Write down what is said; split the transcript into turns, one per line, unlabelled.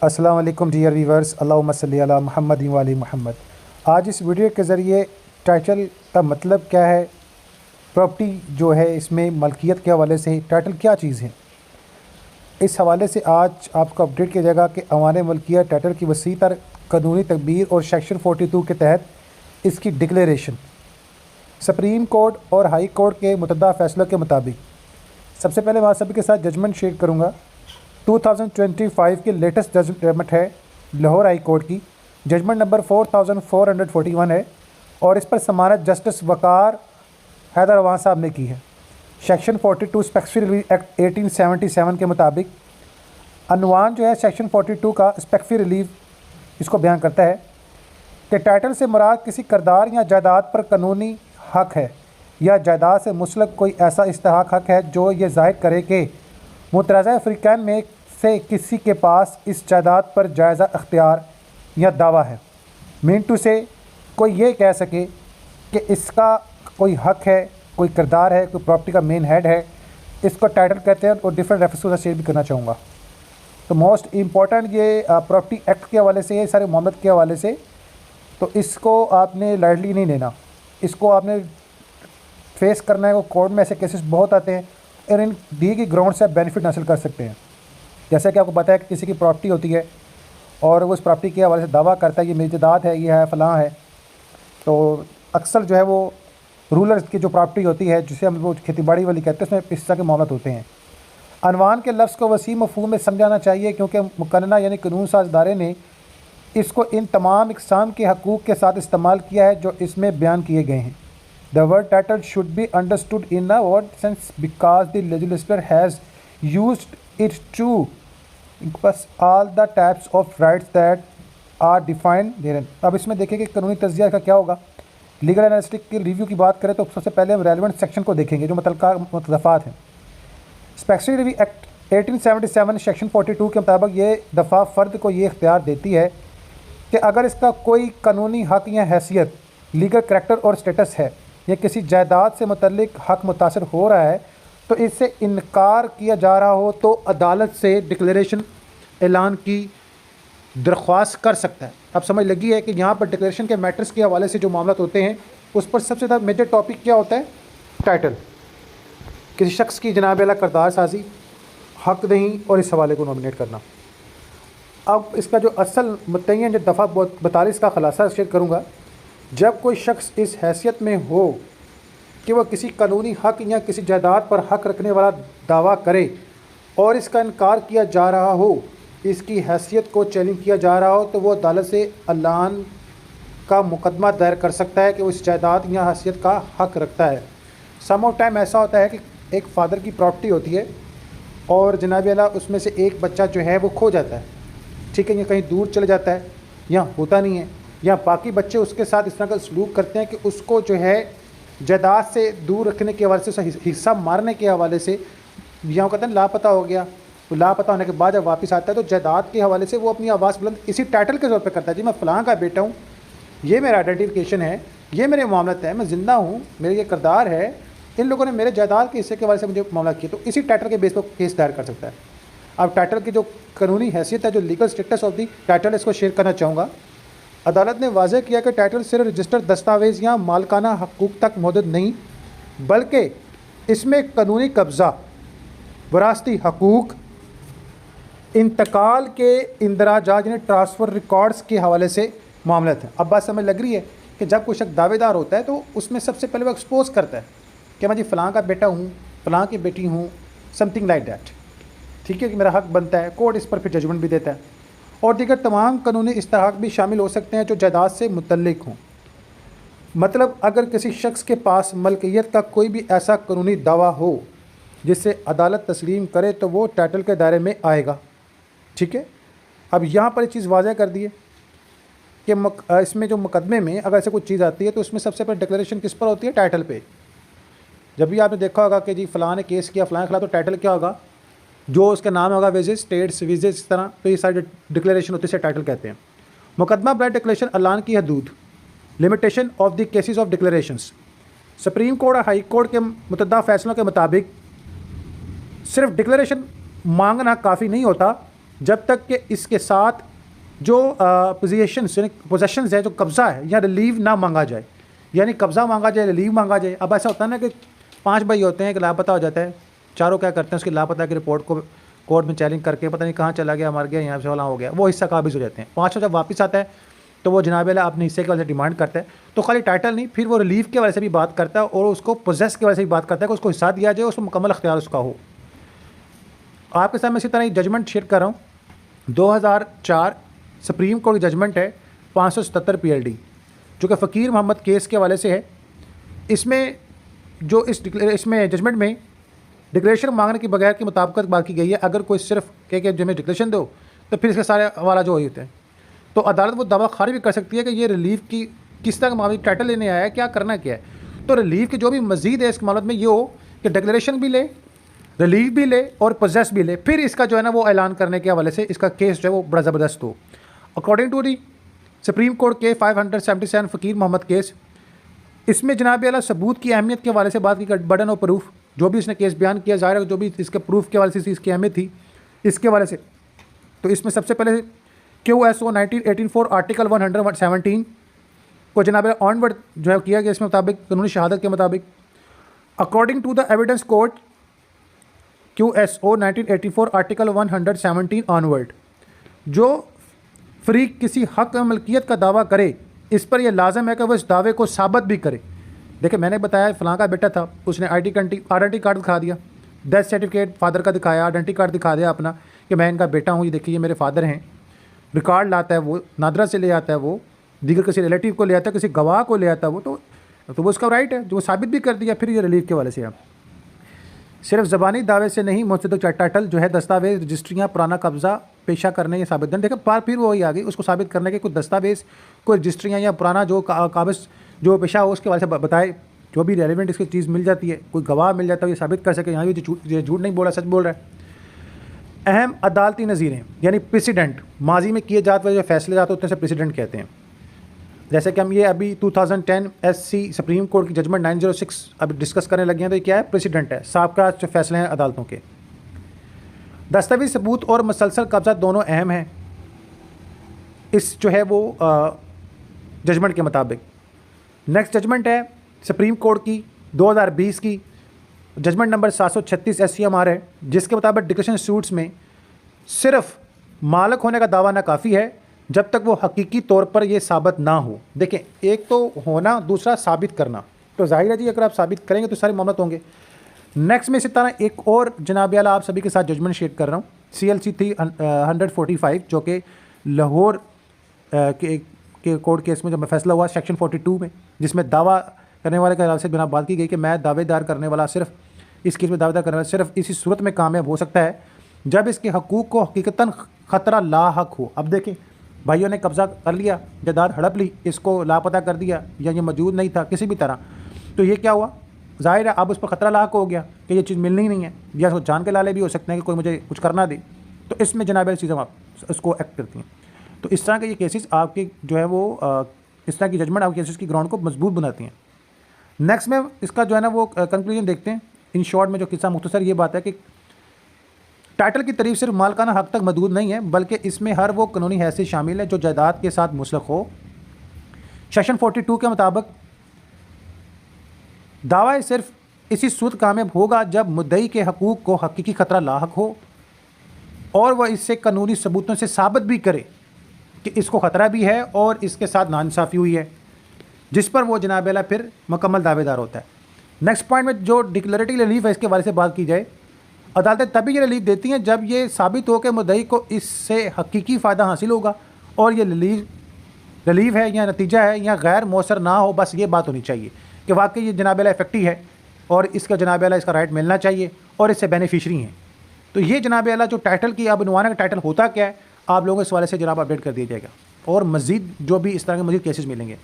अस्सलाम वालेकुम dear viewers, अल्लाहुम्मा सल्ली अला मुहम्मद व आलि मुहम्मद। आज इस वीडियो के ज़रिए टाइटल का मतलब क्या है, प्रॉपर्टी जो है इसमें मलकियत के हवाले से टाइटल क्या चीज़ है, इस हवाले से आज आपको अपडेट किया जाएगा कि अवान मलकियत टाइटल की वसी तर कानूनी तकबीर और सेक्शन 42 के तहत इसकी डिक्लेरेशन सुप्रीम कोर्ट और हाई कोर्ट के मुतअद्दा फ़ैसलों के मुताबिक। सबसे पहले मैं आप सभी के साथ जजमेंट शेयर करूँगा। 2025 की लेटेस्ट जजमेंट है लाहौर हाई कोर्ट की, जजमेंट नंबर 4441 है और इस पर समानत जस्टिस वकार हैदर अवान साहब ने की है। सेक्शन 42 स्पेसिफिक रिलीफ एक्ट 1877 के मुताबिक अनवान जो है सेक्शन 42 का स्पेसिफिक रिलीफ इसको बयान करता है कि टाइटल से मुराद किसी करदार या जायदाद पर कानूनी हक है या जायदाद से मुसलक कोई ऐसा इस्तेहाक हक है जो ये ज़ाहिर करे कि मुतराज़ा अफ्रीकन में से किसी के पास इस जायदाद पर जायज़ा अख्तियार या दावा है। मीन टू से कोई ये कह सके कि इसका कोई हक है, कोई किरदार है, कोई प्रॉपर्टी का मेन हेड है, इसको टाइटल कहते हैं और डिफरेंट रेफरेंस शेयर भी करना चाहूँगा। तो मोस्ट इम्पॉर्टेंट ये प्रॉपर्टी एक्ट के हवाले से, ये सारे मामलों के हवाले से, तो इसको आपने लाइटली नहीं लेना, इसको आपने फेस करना है। वो कोर्ट में ऐसे केसेस बहुत आते हैं और इन दी की ग्राउंड से आप बेनिफिट हासिल कर सकते हैं। जैसे कि आपको पता है कि किसी की प्रॉपर्टी होती है और वो उस प्रॉपर्टी के हवाले से दावा करता है ये मेरी जायदाद है, ये है फ़लाँ है, तो अक्सर जो है वो रूलर्स की जो प्रॉपर्टी होती है जिसे हम वो खेतीबाड़ी वाली कहते हैं, उसमें इस तरह के मामले होते हैं। अनवान के लफ्ज़ को वसी मफ़हूम में समझाना चाहिए क्योंकि मुकन्ना यानी कानून साज इदारे ने इसको इन तमाम इक़साम के हकूक़ के साथ इस्तेमाल किया है जो इसमें बयान किए गए हैं। The word title should be understood in a broad sense because the legislature has used it to encompass all the types of rights that are defined therein। अब इसमें देखिए कि कानूनी तज्ज़िया का क्या होगा। लीगल एनालिस्टिक की रिव्यू की बात करें तो सबसे पहले हम रेलिवेंट सेक्शन को देखेंगे जो मुतल्लिका मुतलफ़ात हैं। स्पेसिफिक रिव्यू एक्ट 1877 सेक्शन 42 के मुताबिक ये दफ़ा फ़र्द को ये इख्तियार देती है कि अगर इसका कोई कानूनी हक़ या हैसियत, लीगल करैक्टर और स्टेटस है या किसी जायदाद से मुतल्लिक हक़ मुतासर हो रहा है तो इससे इनकार किया जा रहा हो तो अदालत से डिक्लेरेशन ऐलान की दरख्वास्त कर सकता है। अब समझ लगी है कि यहाँ पर डिक्लेरेशन के मैटर्स के हवाले से जो मामला होते हैं उस पर सबसे ज़्यादा मेजर टॉपिक क्या होता है, टाइटल, किसी शख्स की जनाब अला करदार साजी, हक़ दही और इस हवाले को नॉमिनेट करना। अब इसका जो असल मुतय्यन जो दफ़ा 42 का ख़ुलासा शेयर करूँगा। जब कोई शख्स इस हैसियत में हो कि वह किसी कानूनी हक़ या किसी जायदाद पर हक़ रखने वाला दावा करे और इसका इनकार किया जा रहा हो, इसकी हैसियत को चैलेंज किया जा रहा हो, तो वो अदालत से ऐलान का मुकदमा दायर कर सकता है कि वो इस जायदाद या हैसियत का हक़ रखता है। सम ऑफ टाइम ऐसा होता है कि एक फ़ादर की प्रॉपर्टी होती है और जनाब अला उसमें से एक बच्चा जो है वो खो जाता है, ठीक है, या कहीं दूर चले जाता है या होता नहीं है, या बाकी बच्चे उसके साथ इस तरह का सलूक करते हैं कि उसको जो है जायदाद से दूर रखने के हवाले से, हिस्सा मारने के हवाले से, यहाँ कहते हैं लापता हो गया, तो लापता होने के बाद जब वापस आता है तो जायदाद के हवाले से वो अपनी आवाज़ बुलंद इसी टाइटल के तौर पे करता है, जी मैं फ़लाँ का बेटा हूँ, ये मेरा आइडेंटिफिकेशन है, ये मेरे मामलत है, मैं ज़िंदा हूँ, मेरे ये किरदार है, इन लोगों ने मेरे जायदाद के हिस्से के हवाले से मुझे मामला किया, तो इसी टाइटल के बेस पर केस दायर कर सकता है। अब टाइटल की जो कानूनी हैसियत है, जो legal status of the title, इसको शेयर करना चाहूँगा। अदालत ने वाज़ेह किया कि टाइटल सिर्फ रजिस्टर्ड दस्तावेज़ या मालकाना हकूक़ तक महदूद नहीं, बल्कि इसमें कानूनी कब्ज़ा, वरासती हकूक़, इंतकाल के इंदराजात यानी ट्रांसफ़र रिकॉर्ड्स के हवाले से मामला है। अब बात समझ लग रही है कि जब कोई शख्स दावेदार होता है तो उसमें सबसे पहले वो एक्सपोज करता है कि मैं जी फ़लाँ का बेटा हूँ, फ़लाँ की बेटी हूँ, समथिंग लाइक दैट, ठीक है, कि मेरा हक़ बनता है। कोर्ट इस पर फिर जजमेंट भी देता है और दीगर तमाम कानूनी इस्तेहाक भी शामिल हो सकते हैं जो जायदाद से मुतल्लिक हों। मतलब अगर किसी शख्स के पास मलकियत का कोई भी ऐसा कानूनी दावा हो जिससे अदालत तस्लीम करे तो वो टाइटल के दायरे में आएगा, ठीक है। अब यहाँ पर एक चीज़ वाज़ेह कर दी है कि इसमें जो मुकदमे में अगर ऐसे कोई चीज़ आती है तो उसमें सबसे पहले डिक्लेरेशन किस पर होती है, टाइटल पे। जब भी आपने देखा होगा कि जी फ़लाँ ने केस किया फ़लाँ के खिलाफ, तो टाइटल क्या होगा, जो उसका नाम होगा, वेजेस, स्टेट्स, वीजेस, इस तरह, तो ये सारी डिक्लेरेशन होती है, टाइटल कहते हैं। मुकदमा बराए डिक्लेरेशन ऐलान की हदूद, limitation of the cases of declarations. Supreme court और हाई कोर्ट के मुतअद्दा फ़ैसलों के मुताबिक सिर्फ डिक्लेरेशन मांगना काफ़ी नहीं होता, जब तक कि इसके साथ जो पोजेशंस है, जो कब्ज़ा है या रिलीव ना मांगा जाए, यानी कब्ज़ा मांगा जाए, रिलीव मांगा जाए। अब ऐसा होता है ना कि 5 भाई होते हैं, कि लापता हो जाता है, चारों क्या करते हैं उसकी लापता की रिपोर्ट को कोर्ट में चैलेंज करके पता नहीं कहाँ चला गया, मर गया, यहाँ से वाला हो गया, वो हिस्सा काबिज हो जाते हैं। 5 जब वापस आता है तो वो जनाब वाला अपने हिस्से के वजह से डिमांड करता है। तो खाली टाइटल नहीं, फिर वो रिलीफ के वजह से भी बात करता है और उसको पोजेस के वजह से भी बात करता है कि उसको हिस्सा दिया जाए, उसको मुकम्मल अख्तियार उसका हो। आपके साथ मैं इसी तरह जजमेंट शेयर कर रहा हूँ। 2004 सुप्रीम कोर्ट की जजमेंट है 577 PLD, जो कि फ़कीर मोहम्मद केस के हवाले से है। इसमें जो इसमें जजमेंट में डिक्लेरेशन मांगने के बगैर की मुताबिकत बात की गई है। अगर कोई सिर्फ कह के जो हमें डिक्लेरेशन दो तो फिर इसके सारे हवाला जो होते हैं, तो अदालत वो दावा खारिज भी कर सकती है कि ये रिलीफ की किस तरह का मामला टाइटल लेने आया है, क्या करना क्या है। तो रिलीफ की जो भी मजीद है इस मामले में ये हो कि डिक्लेरेशन भी ले, रिलीफ भी ले और पोजेस भी ले, फिर इसका जो है ना वो ऐलान करने के हवाले से इसका केस जो है वो बड़ा ज़बरदस्त हो। According to the supreme court के 577 फ़कीर मोहम्मद केस, इसमें जनाब आला सबूत की अहमियत के हवाले से बात की, बर्डन ऑफ प्रूफ, जो भी इसने केस बयान किया, ज़ाहिर है जो भी इसके प्रूफ के हवाले से इसकी अहमियत थी इसके हवाले से। तो इसमें सबसे पहले QSO 1984 आर्टिकल 117 को जनाब ऑनवर्ड जो है किया गया। इसमें मुताबिक कानूनी शहादत के मुताबिक according to the evidence court QSO 1984 article 117 onward, जो फरीक किसी हक मलकियत का दावा करे, इस पर यह लाजम है कि वह इस दावे को साबित भी करे। देखिए मैंने बताया फलां का बेटा था, उसने आइडेंटिटी कार्ड दिखा दिया, डेथ सर्टिफिकेट फादर का दिखाया, आइडेंटिटी कार्ड दिखा दिया अपना कि मैं इनका बेटा हूँ, ये देखिए ये मेरे फादर हैं। रिकॉर्ड लाता है वो, नादरा से ले आता है वो, दीगर किसी रिलेटिव को ले आता है, किसी गवाह को ले आता है वो, तो वो उसका राइट है जो वो साबित भी कर दिया। फिर ये रिलीफ के वाले से आप सिर्फ ज़बानी दावे से नहीं, मुस्तद टाइटल जो है, दस्तावेज़, रजिस्ट्रियाँ, पुराना कब्ज़ा पेशा करने या साबित देने, देखिए फिर वही आ गई, उसको साबित करने के कुछ दस्तावेज़, कोई रजिस्ट्रियाँ या पुराना जो कागज़ जो पेशा हो उसके वाले से बताए, जो भी रेलिवेंट इसकी चीज़ मिल जाती है, कोई गवाह मिल जाता है ये साबित कर सके यहाँ भी झूठ नहीं बोला, सच बोल रहा है। अहम अदालती नज़ीरें यानी प्रेसिडेंट, माजी में किए जाते हुए जो फैसले जाते होते हैं प्रेसिडेंट कहते हैं। जैसे कि हम ये अभी 2010 SC सुप्रीम कोर्ट की जजमेंट 906 अभी डिस्कस करने लगे हैं, तो ये क्या है, प्रेसिडेंट है, साबका जो फैसले हैं अदालतों के। दस्तावेज़ सबूत और मुसलसल कब्जा दोनों अहम हैं इस जो है वो जजमेंट के मुताबिक। नेक्स्ट जजमेंट है सुप्रीम कोर्ट की 2020 की जजमेंट नंबर 736 SCMR है, जिसके मुताबिक डिक्लेरेशन सूट्स में सिर्फ मालिक होने का दावा ना काफ़ी है जब तक वो हकीकी तौर पर ये साबित ना हो। देखें एक तो होना, दूसरा साबित करना, तो जाहिर है जी अगर आप साबित करेंगे तो सारे मामले होंगे। नेक्स्ट में इसी तरह एक और जनाब आला आप सभी के साथ जजमेंट शेयर कर रहा हूँ, CLC 345 जो कि लाहौर के कोर्ट केस में जब फैसला हुआ सेक्शन 42 में, जिसमें दावा करने वाले के से बिना बात की गई कि मैं दावेदार करने वाला सिर्फ इस केस में दावेदार करने वाला सिर्फ इसी सूरत में कामयाब हो सकता है जब इसके हकूक़ को हकीकतन ख़तरा लाहक हो। अब देखें भाइयों ने कब्ज़ा कर लिया, जायदाद हड़प ली, इसको लापता कर दिया या ये मौजूद नहीं था किसी भी तरह, तो ये क्या हुआ, ज़ाहिर है अब उस पर ख़तरा लाहक हो गया कि ये चीज़ मिलनी ही नहीं है, या उसको जान के लाले भी हो सकते हैं कि कोई मुझे कुछ करना दे, तो इसमें जनाब चीज़ें आप उसको एक्ट करती हैं। तो इस तरह के ये केसेस आपके जो है वो इस तरह की जजमेंट आपके केसेस की ग्राउंड को मजबूत बनाती हैं। नेक्स्ट में इसका जो है ना वो कंक्लूजन देखते हैं। इन शॉर्ट में जो किस्सा मुख्तसर ये बात है कि टाइटल की तारीफ सिर्फ मालकाना हक तक महदूद नहीं है, बल्कि इसमें हर वो कानूनी हैसियत शामिल है जो जायदाद के साथ मुसलक हो। सेक्शन 42 के मुताबिक दावा सिर्फ इसी सूरत कामयाब होगा जब मुद्दई के हकूक़ को हकीकी ख़तरा लाहक हो और वह इससे कानूनी सबूतों से साबित भी करे कि इसको ख़तरा भी है और इसके साथ नाइंसाफ़ी हुई है, जिस पर वो जनाब अला फिर मुकम्मल दावेदार होता है। नेक्स्ट पॉइंट में जो डिक्लेरेटिव रिलीफ है इसके बारे से बात की जाए, अदालतें तभी ये रिलीफ देती हैं जब ये साबित हो कि मुद्दई को इससे हकीकी फ़ायदा हासिल होगा और ये रिलीफ है या नतीजा है या गैर मौसर ना हो, बस ये बात होनी चाहिए कि वाकई ये जनाब अला इफेक्टिव है और इसका जनाब अला इसका राइट मिलना चाहिए और इससे बेनिफिशरी हैं। तो ये जनाब अला जो टाइटल की अब इनवाना का टाइटल होता क्या है, आप लोगों को इस वाले से जनाब अपडेट कर दिया जाएगा और मज़ीद जो भी इस तरह के मज़ीद केसेस मिलेंगे।